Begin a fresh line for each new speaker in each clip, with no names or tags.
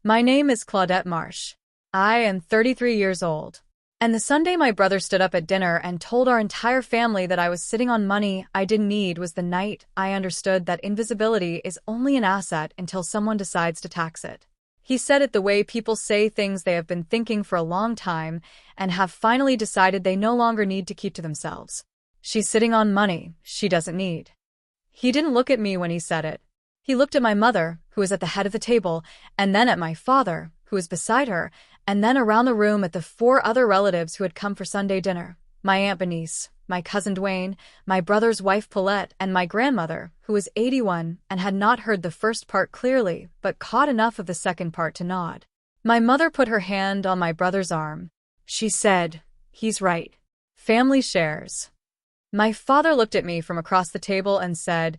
My name is Claudette Marsh. I am 33 years old. And the Sunday my brother stood up at dinner and told our entire family that I was sitting on money I didn't need was the night I understood that invisibility is only an asset until someone decides to tax it. He said it the way people say things they have been thinking for a long time and have finally decided they no longer need to keep to themselves. She's sitting on money she doesn't need. He didn't look at me when he said it. He looked at my mother, who was at the head of the table, and then at my father, who was beside her, and then around the room at the four other relatives who had come for Sunday dinner: my Aunt Bernice, my cousin Dwayne, my brother's wife Paulette, and my grandmother, who was 81 and had not heard the first part clearly but caught enough of the second part to nod. My mother put her hand on my brother's arm. She said, "He's right. Family shares." My father looked at me from across the table and said,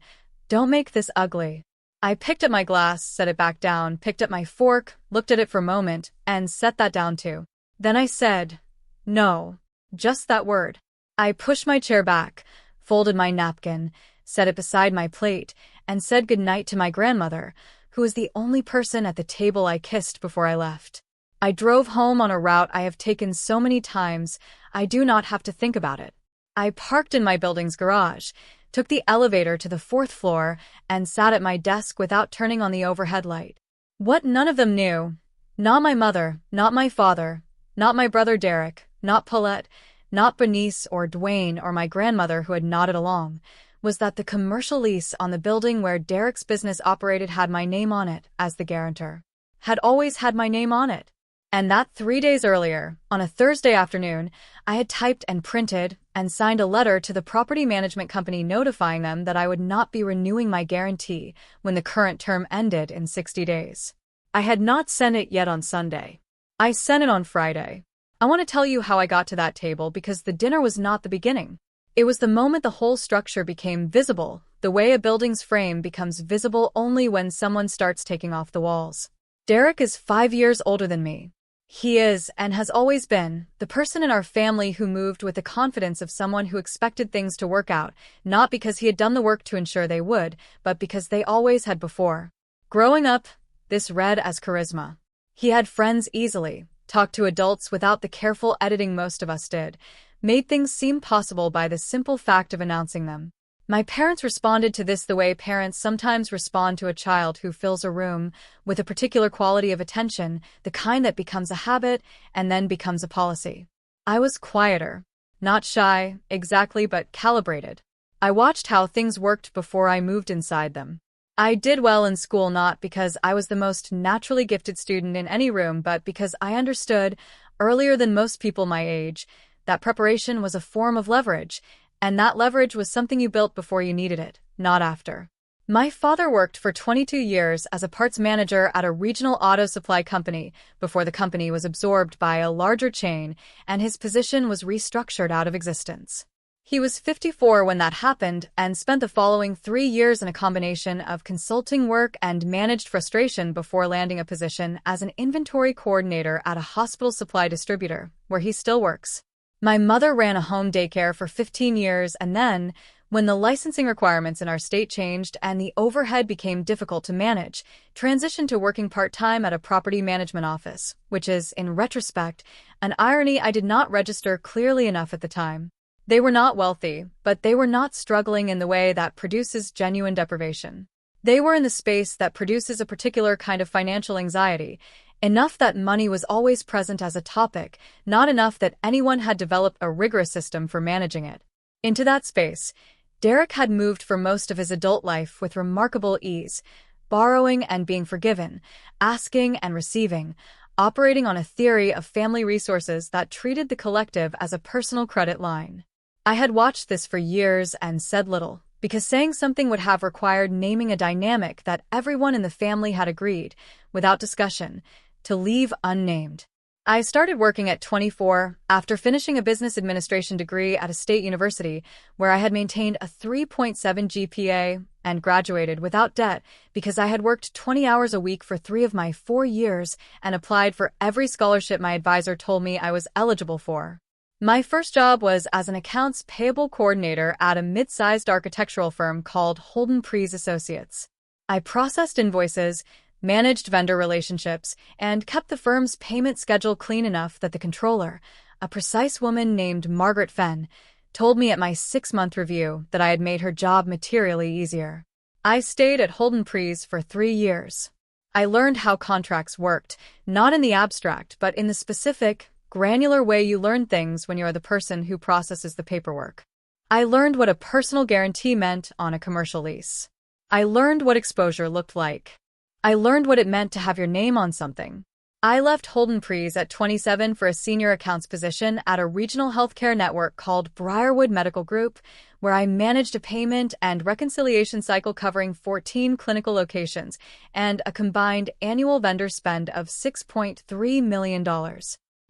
"Don't make this ugly." I picked up my glass, set it back down, picked up my fork, looked at it for a moment, and set that down too. Then I said, "No, just that word." I pushed my chair back, folded my napkin, set it beside my plate, and said goodnight to my grandmother, who was the only person at the table I kissed before I left. I drove home on a route I have taken so many times, I do not have to think about it. I parked in my building's garage, took the elevator to the 4th floor, and sat at my desk without turning on the overhead light. What none of them knew, not my mother, not my father, not my brother Derek, not Paulette, not Bernice or Dwayne or my grandmother who had nodded along, was that the commercial lease on the building where Derek's business operated had my name on it as the guarantor. Had always had my name on it. And that 3 days earlier, on a Thursday afternoon, I had typed and printed and signed a letter to the property management company notifying them that I would not be renewing my guarantee when the current term ended in 60 days. I had not sent it yet on Sunday. I sent it on Friday. I want to tell you how I got to that table because the dinner was not the beginning. It was the moment the whole structure became visible, the way a building's frame becomes visible only when someone starts taking off the walls. Derek is 5 years older than me. He is, and has always been, the person in our family who moved with the confidence of someone who expected things to work out, not because he had done the work to ensure they would, but because they always had before. Growing up, this read as charisma. He had friends easily, talked to adults without the careful editing most of us did, made things seem possible by the simple fact of announcing them. My parents responded to this the way parents sometimes respond to a child who fills a room with a particular quality of attention, the kind that becomes a habit and then becomes a policy. I was quieter, not shy, exactly, but calibrated. I watched how things worked before I moved inside them. I did well in school not because I was the most naturally gifted student in any room, but because I understood, earlier than most people my age, that preparation was a form of leverage, and that leverage was something you built before you needed it, not after. My father worked for 22 years as a parts manager at a regional auto supply company before the company was absorbed by a larger chain and his position was restructured out of existence. He was 54 when that happened and spent the following 3 years in a combination of consulting work and managed frustration before landing a position as an inventory coordinator at a hospital supply distributor, where he still works. My mother ran a home daycare for 15 years and then, when the licensing requirements in our state changed and the overhead became difficult to manage, transitioned to working part-time at a property management office, which is, in retrospect, an irony I did not register clearly enough at the time. They were not wealthy, but they were not struggling in the way that produces genuine deprivation. They were in the space that produces a particular kind of financial anxiety, enough that money was always present as a topic, not enough that anyone had developed a rigorous system for managing it. Into that space, Derek had moved for most of his adult life with remarkable ease, borrowing and being forgiven, asking and receiving, operating on a theory of family resources that treated the collective as a personal credit line. I had watched this for years and said little, because saying something would have required naming a dynamic that everyone in the family had agreed, without discussion, to leave unnamed. I started working at 24 after finishing a business administration degree at a state university where I had maintained a 3.7 GPA and graduated without debt because I had worked 20 hours a week for 3 of my 4 years and applied for every scholarship my advisor told me I was eligible for. My first job was as an accounts payable coordinator at a mid-sized architectural firm called Holden Prees Associates. I processed invoices, managed vendor relationships, and kept the firm's payment schedule clean enough that the controller, a precise woman named Margaret Fenn, told me at my 6-month review that I had made her job materially easier. I stayed at Holden Prees for 3 years. I learned how contracts worked, not in the abstract, but in the specific, granular way you learn things when you are the person who processes the paperwork. I learned what a personal guarantee meant on a commercial lease. I learned what exposure looked like. I learned what it meant to have your name on something. I left Holden Prees at 27 for a senior accounts position at a regional healthcare network called Briarwood Medical Group, where I managed a payment and reconciliation cycle covering 14 clinical locations and a combined annual vendor spend of $6.3 million.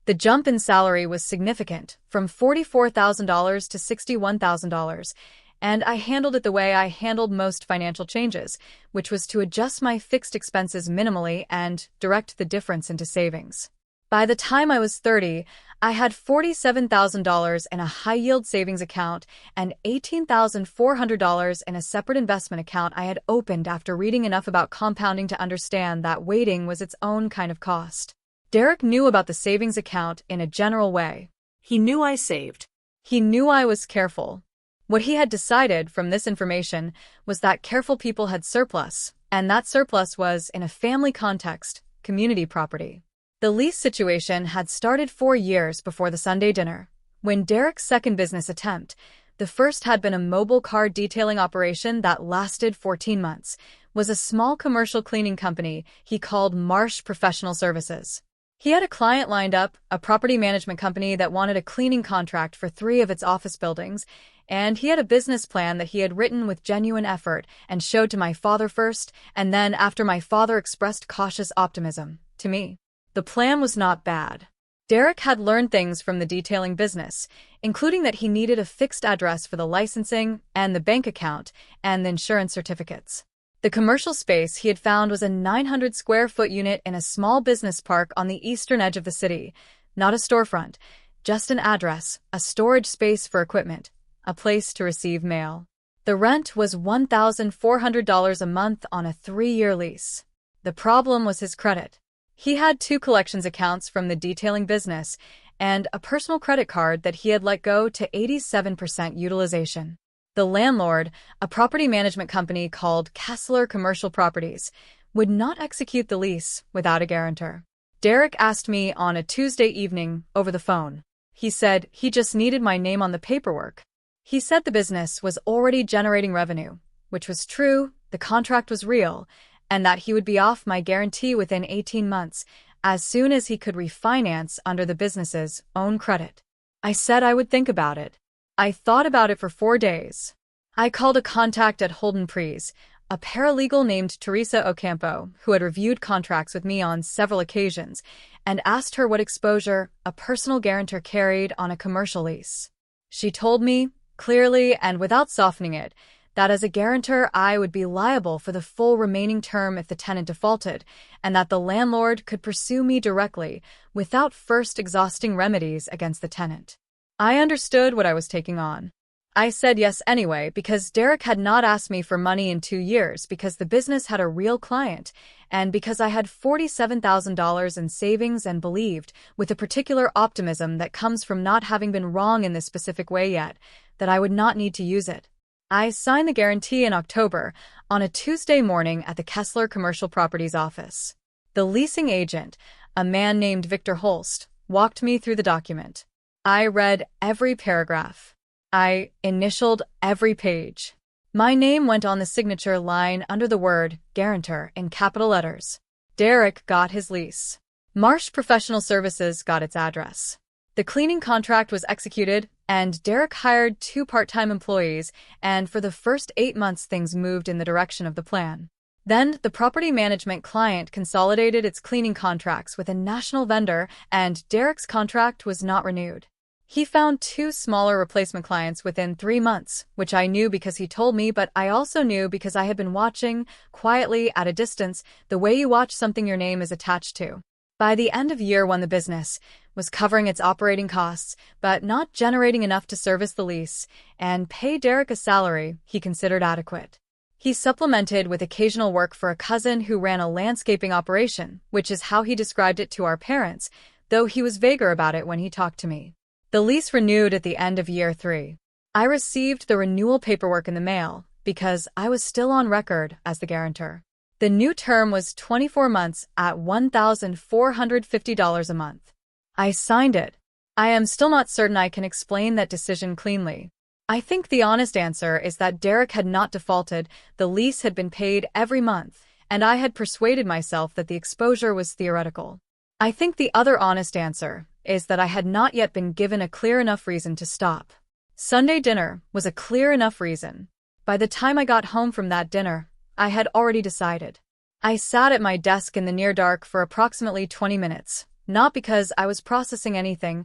The jump in salary was significant, from $44,000 to $61,000, and I handled it the way I handled most financial changes, which was to adjust my fixed expenses minimally and direct the difference into savings. By the time I was 30, I had $47,000 in a high-yield savings account and $18,400 in a separate investment account I had opened after reading enough about compounding to understand that waiting was its own kind of cost. Derek knew about the savings account in a general way.
He knew I saved.
He knew I was careful. What he had decided from this information was that careful people had surplus, and that surplus was, in a family context, community property. The lease situation had started 4 years before the Sunday dinner. When Derek's second business attempt, the first had been a mobile car detailing operation that lasted 14 months, was a small commercial cleaning company he called Marsh Professional Services. He had a client lined up, a property management company that wanted a cleaning contract for 3 of its office buildings, and he had a business plan that he had written with genuine effort and showed to my father first, and then after my father expressed cautious optimism, to me. The plan was not bad. Derek had learned things from the detailing business, including that he needed a fixed address for the licensing and the bank account and the insurance certificates. The commercial space he had found was a 900-square-foot unit in a small business park on the eastern edge of the city, not a storefront, just an address, a storage space for equipment, a place to receive mail. The rent was $1,400 a month on a 3-year lease. The problem was his credit. He had 2 collections accounts from the detailing business and a personal credit card that he had let go to 87% utilization. The landlord, a property management company called Kessler Commercial Properties, would not execute the lease without a guarantor. Derek asked me on a Tuesday evening over the phone. He said he just needed my name on the paperwork. He said the business was already generating revenue, which was true, the contract was real, and that he would be off my guarantee within 18 months, as soon as he could refinance under the business's own credit. I said I would think about it. I thought about it for 4 days. I called a contact at Holden Prees, a paralegal named Teresa Ocampo, who had reviewed contracts with me on several occasions, and asked her what exposure a personal guarantor carried on a commercial lease. She told me, clearly and without softening it, that as a guarantor I would be liable for the full remaining term if the tenant defaulted, and that the landlord could pursue me directly without first exhausting remedies against the tenant. I understood what I was taking on. I said yes anyway because Derek had not asked me for money in 2 years because the business had a real client and because I had $47,000 in savings and believed, with a particular optimism that comes from not having been wrong in this specific way yet, that I would not need to use it. I signed the guarantee in October on a Tuesday morning at the Kessler Commercial Properties office. The leasing agent, a man named Victor Holst, walked me through the document. I read every paragraph. I initialed every page. My name went on the signature line under the word guarantor in capital letters. Derek got his lease. Marsh Professional Services got its address. The cleaning contract was executed, and Derek hired 2 part-time employees, and for the first 8 months things moved in the direction of the plan. Then, the property management client consolidated its cleaning contracts with a national vendor, and Derek's contract was not renewed. He found 2 smaller replacement clients within 3 months, which I knew because he told me, but I also knew because I had been watching, quietly, at a distance, the way you watch something your name is attached to. By the end of year 1, the business was covering its operating costs, but not generating enough to service the lease and pay Derek a salary he considered adequate. He supplemented with occasional work for a cousin who ran a landscaping operation, which is how he described it to our parents, though he was vaguer about it when he talked to me. The lease renewed at the end of year 3. I received the renewal paperwork in the mail because I was still on record as the guarantor. The new term was 24 months at $1,450 a month. I signed it. I am still not certain I can explain that decision cleanly. I think the honest answer is that Derek had not defaulted, the lease had been paid every month, and I had persuaded myself that the exposure was theoretical. I think the other honest answer is that I had not yet been given a clear enough reason to stop. Sunday dinner was a clear enough reason. By the time I got home from that dinner, I had already decided. I sat at my desk in the near dark for approximately 20 minutes, not because I was processing anything.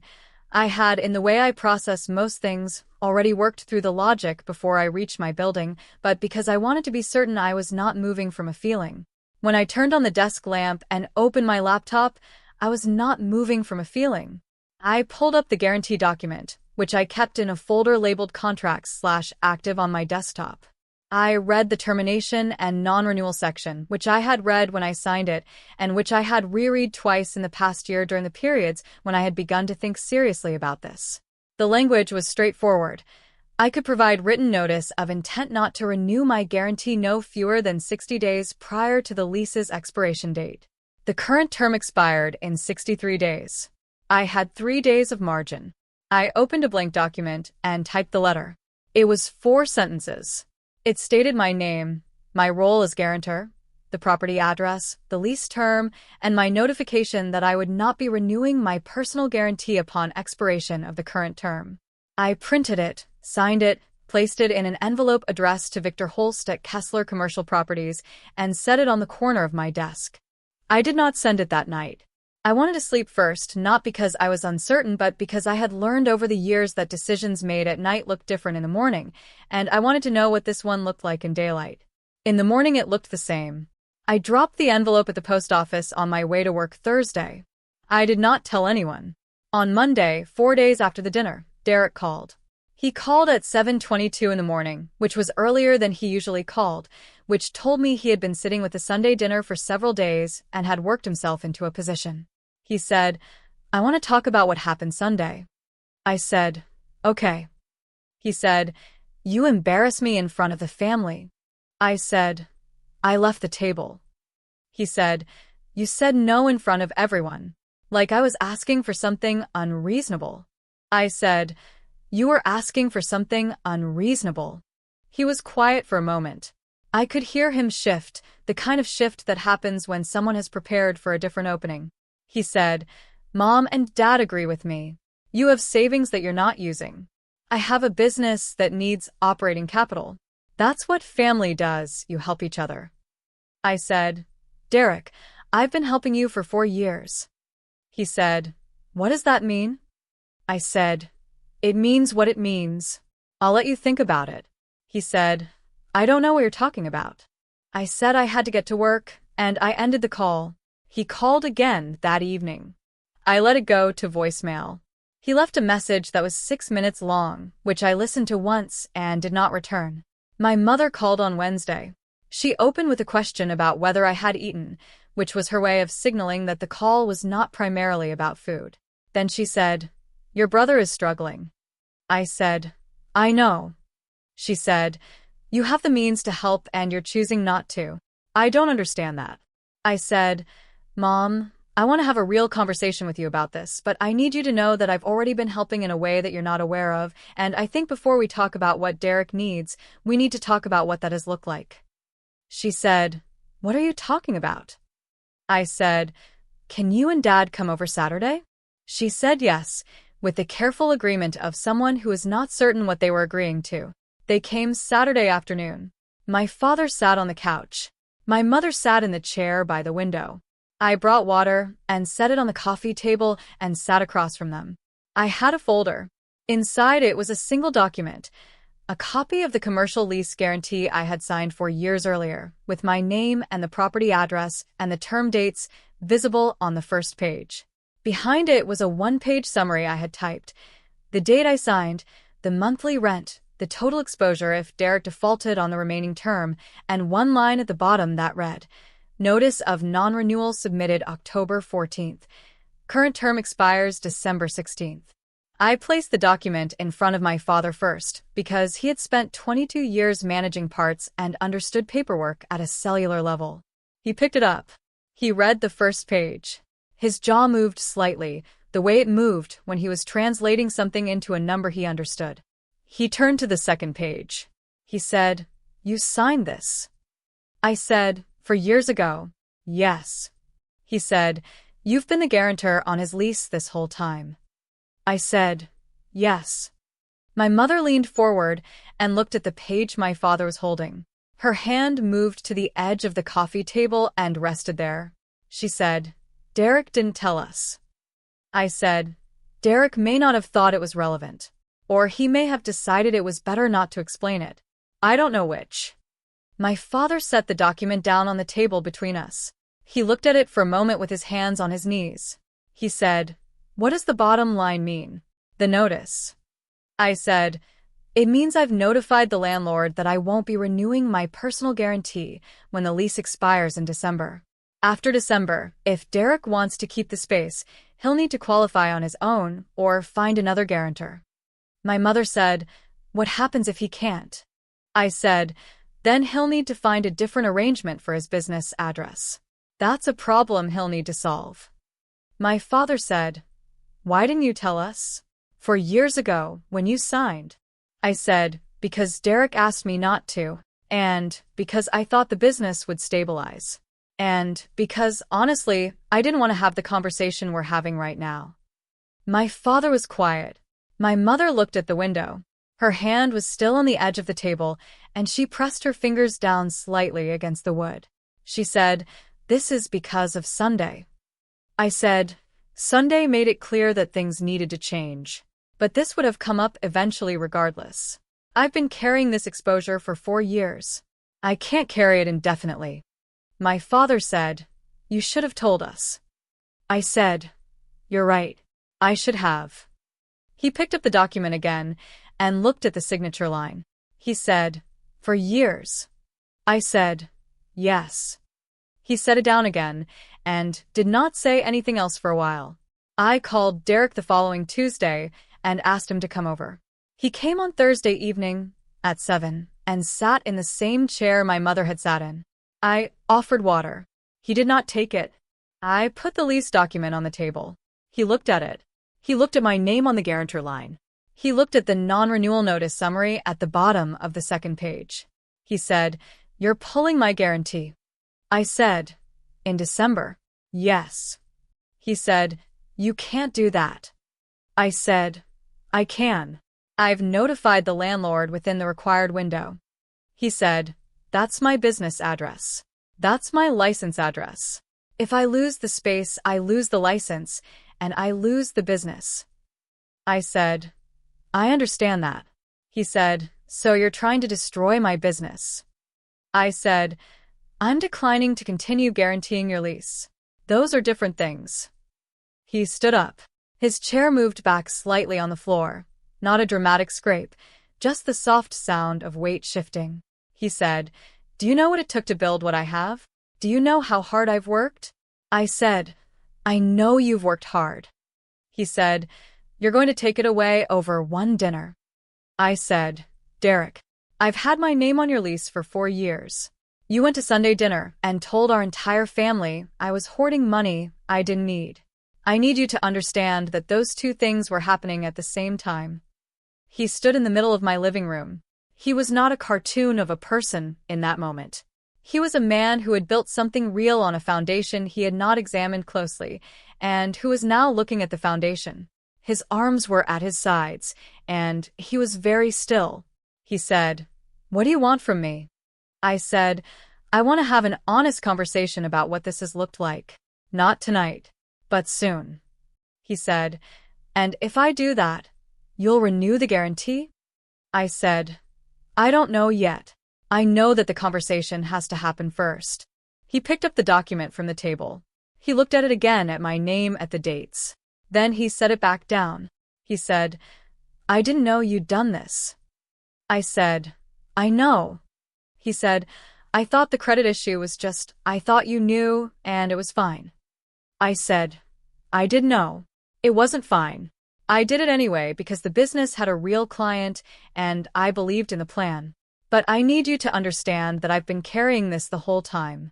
I had, in the way I process most things, already worked through the logic before I reached my building, but because I wanted to be certain I was not moving from a feeling. When I turned on the desk lamp and opened my laptop, I was not moving from a feeling. I pulled up the guarantee document, which I kept in a folder labeled contracts/active on my desktop. I read the termination and non-renewal section, which I had read when I signed it, and which I had reread twice in the past year during the periods when I had begun to think seriously about this. The language was straightforward. I could provide written notice of intent not to renew my guarantee no fewer than 60 days prior to the lease's expiration date. The current term expired in 63 days. I had 3 days of margin. I opened a blank document and typed the letter. It was 4 sentences. It stated my name, my role as guarantor, the property address, the lease term, and my notification that I would not be renewing my personal guarantee upon expiration of the current term. I printed it, signed it, placed it in an envelope addressed to Victor Holst at Kessler Commercial Properties, and set it on the corner of my desk. I did not send it that night. I wanted to sleep first, not because I was uncertain, but because I had learned over the years that decisions made at night look different in the morning, and I wanted to know what this one looked like in daylight. In the morning it looked the same. I dropped the envelope at the post office on my way to work Thursday. I did not tell anyone. On Monday, 4 days after the dinner, Derek called. He called at 7:22 in the morning, which was earlier than he usually called, which told me he had been sitting with the Sunday dinner for several days and had worked himself into a position. He said, "I want to talk about what happened Sunday." I said, "Okay." He said, "You embarrass me in front of the family." I said, "I left the table." He said, "You said no in front of everyone, like I was asking for something unreasonable." I said, "You were asking for something unreasonable." He was quiet for a moment. I could hear him shift, the kind of shift that happens when someone has prepared for a different opening. He said, "Mom and Dad agree with me. You have savings that you're not using. I have a business that needs operating capital. That's what family does, you help each other." I said, "Derek, I've been helping you for 4 years." He said, "What does that mean?" I said, "It means what it means. I'll let you think about it." He said, "I don't know what you're talking about." I said I had to get to work, and I ended the call. He called again that evening. I let it go to voicemail. He left a message that was 6 minutes long, which I listened to once and did not return. My mother called on Wednesday. She opened with a question about whether I had eaten, which was her way of signaling that the call was not primarily about food. Then she said, "Your brother is struggling." I said, "I know." She said, "You have the means to help and you're choosing not to. I don't understand that." I said, "Mom, I want to have a real conversation with you about this, but I need you to know that I've already been helping in a way that you're not aware of, and I think before we talk about what Derek needs, we need to talk about what that has looked like." She said, "What are you talking about?" I said, "Can you and Dad come over Saturday?" She said yes, with the careful agreement of someone who is not certain what they were agreeing to. They came Saturday afternoon. My father sat on the couch. My mother sat in the chair by the window. I brought water and set it on the coffee table and sat across from them. I had a folder. Inside it was a single document, a copy of the commercial lease guarantee I had signed 4 years earlier, with my name and the property address and the term dates visible on the first page. Behind it was a 1-page summary I had typed, the date I signed, the monthly rent, the total exposure if Derek defaulted on the remaining term, and one line at the bottom that read, Notice of non-renewal submitted October 14th. Current term expires December 16th. I placed the document in front of my father first, because he had spent 22 years managing parts and understood paperwork at a cellular level. He picked it up. He read the first page. His jaw moved slightly, the way it moved when he was translating something into a number he understood. He turned to the second page. He said, You signed this. I said, For years ago. Yes. He said, You've been the guarantor on his lease this whole time. I said, Yes. My mother leaned forward and looked at the page my father was holding. Her hand moved to the edge of the coffee table and rested there. She said, Derek didn't tell us. I said, Derek may not have thought it was relevant. Or he may have decided it was better not to explain it. I don't know which. My father set the document down on the table between us. He looked at it for a moment with his hands on his knees. He said, What does the bottom line mean? The notice. I said, It means I've notified the landlord that I won't be renewing my personal guarantee when the lease expires in December. After December, if Derek wants to keep the space, he'll need to qualify on his own or find another guarantor. My mother said, What happens if he can't? I said, Then he'll need to find a different arrangement for his business address. That's a problem he'll need to solve. My father said, Why didn't you tell us? 4 years ago, when you signed. I said, Because Derek asked me not to, and because I thought the business would stabilize. And because, honestly, I didn't want to have the conversation we're having right now. My father was quiet. My mother looked at the window. Her hand was still on the edge of the table, and she pressed her fingers down slightly against the wood. She said, This is because of Sunday. I said, Sunday made it clear that things needed to change. But this would have come up eventually regardless. I've been carrying this exposure for 4 years. I can't carry it indefinitely. My father said, You should have told us. I said, You're right. I should have. He picked up the document again and looked at the signature line. He said, For years. I said, Yes. He set it down again and did not say anything else for a while. I called Derek the following Tuesday and asked him to come over. He came on Thursday evening at 7 and sat in the same chair my mother had sat in. I offered water. He did not take it. I put the lease document on the table. He looked at it. He looked at my name on the guarantor line. He looked at the non-renewal notice summary at the bottom of the second page. He said, You're pulling my guarantee. I said, In December. Yes. He said, You can't do that. I said, I can. I've notified the landlord within the required window. He said, That's my business address. That's my license address. If I lose the space, I lose the license, and I lose the business. I said, I understand that. He said, So you're trying to destroy my business. I said, I'm declining to continue guaranteeing your lease. Those are different things. He stood up. His chair moved back slightly on the floor. Not a dramatic scrape, just the soft sound of weight shifting. He said, Do you know what it took to build what I have? Do you know how hard I've worked? I said, I know you've worked hard. He said, You're going to take it away over one dinner. I said, Derek, I've had my name on your lease for 4 years. You went to Sunday dinner and told our entire family I was hoarding money I didn't need. I need you to understand that those 2 things were happening at the same time. He stood in the middle of my living room. He was not a cartoon of a person in that moment. He was a man who had built something real on a foundation he had not examined closely, and who was now looking at the foundation. His arms were at his sides, and he was very still. He said, What do you want from me? I said, I want to have an honest conversation about what this has looked like. Not tonight, but soon. He said, And if I do that, you'll renew the guarantee? I said, I don't know yet. I know that the conversation has to happen first. He picked up the document from the table. He looked at it again at my name at the dates. Then he set it back down. He said, I didn't know you'd done this. I said, I know. He said, I thought the credit issue was just, I thought you knew, and it was fine. I said, I did know. It wasn't fine. I did it anyway because the business had a real client, and I believed in the plan. But I need you to understand that I've been carrying this the whole time.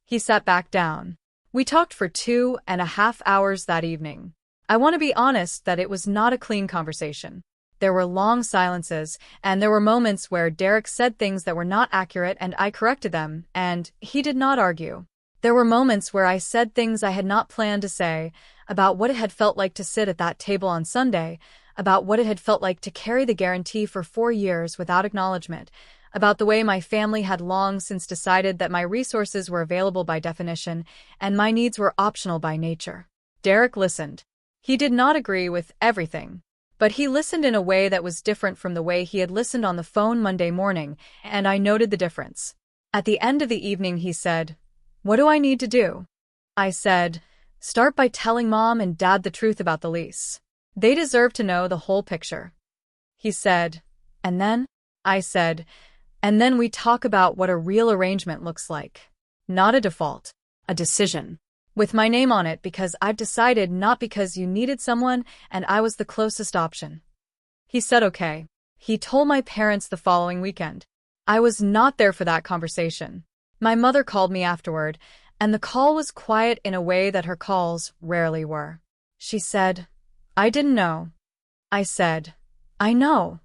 He sat back down. We talked for 2.5 hours that evening. I want to be honest that it was not a clean conversation. There were long silences, and there were moments where Derek said things that were not accurate and I corrected them, and he did not argue. There were moments where I said things I had not planned to say, about what it had felt like to sit at that table on Sunday, about what it had felt like to carry the guarantee for 4 years without acknowledgement, about the way my family had long since decided that my resources were available by definition and my needs were optional by nature. Derek listened. He did not agree with everything, but he listened in a way that was different from the way he had listened on the phone Monday morning, and I noted the difference. At the end of the evening, he said, "What do I need to do?" I said, "Start by telling Mom and Dad the truth about the lease. They deserve to know the whole picture." He said, "And then?" I said, "And then we talk about what a real arrangement looks like. Not a default, a decision. With my name on it because I've decided, not because you needed someone and I was the closest option." He said okay. He told my parents the following weekend. I was not there for that conversation. My mother called me afterward, and the call was quiet in a way that her calls rarely were. She said, "I didn't know." I said, "I know."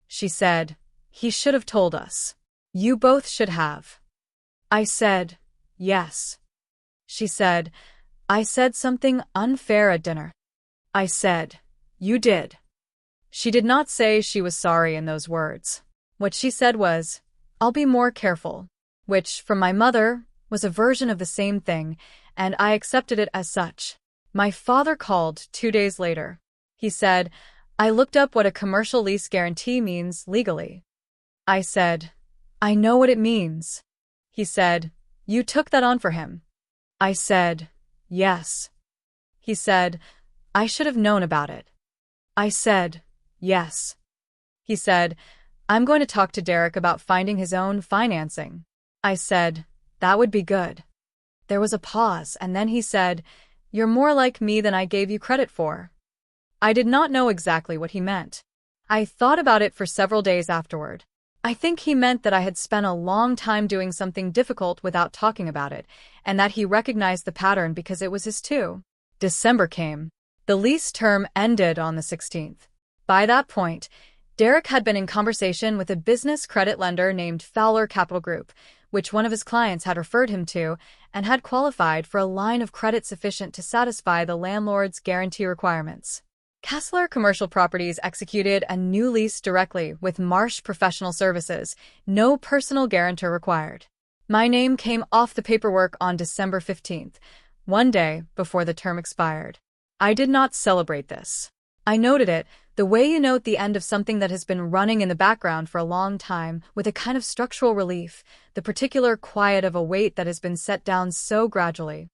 She said, "He should have told us. You both should have." I said, "Yes." She said, "I said something unfair at dinner." I said, "You did." She did not say she was sorry in those words. What she said was, "I'll be more careful," which, from my mother, was a version of the same thing, and I accepted it as such. My father called 2 days later. He said, "I looked up what a commercial lease guarantee means legally." I said, "I know what it means." He said, "You took that on for him." I said, "Yes." He said, "I should have known about it." I said, "Yes." He said, "I'm going to talk to Derek about finding his own financing." I said, "That would be good." There was a pause, and then he said, "You're more like me than I gave you credit for." I did not know exactly what he meant. I thought about it for several days afterward. I think he meant that I had spent a long time doing something difficult without talking about it, and that he recognized the pattern because it was his too. December came. The lease term ended on the 16th. By that point, Derek had been in conversation with a business credit lender named Fowler Capital Group, which one of his clients had referred him to, and had qualified for a line of credit sufficient to satisfy the landlord's guarantee requirements. Kessler Commercial Properties executed a new lease directly with Marsh Professional Services, no personal guarantor required. My name came off the paperwork on December 15th, one day before the term expired. I did not celebrate this. I noted it, the way you note the end of something that has been running in the background for a long time, with a kind of structural relief, the particular quiet of a weight that has been set down so gradually.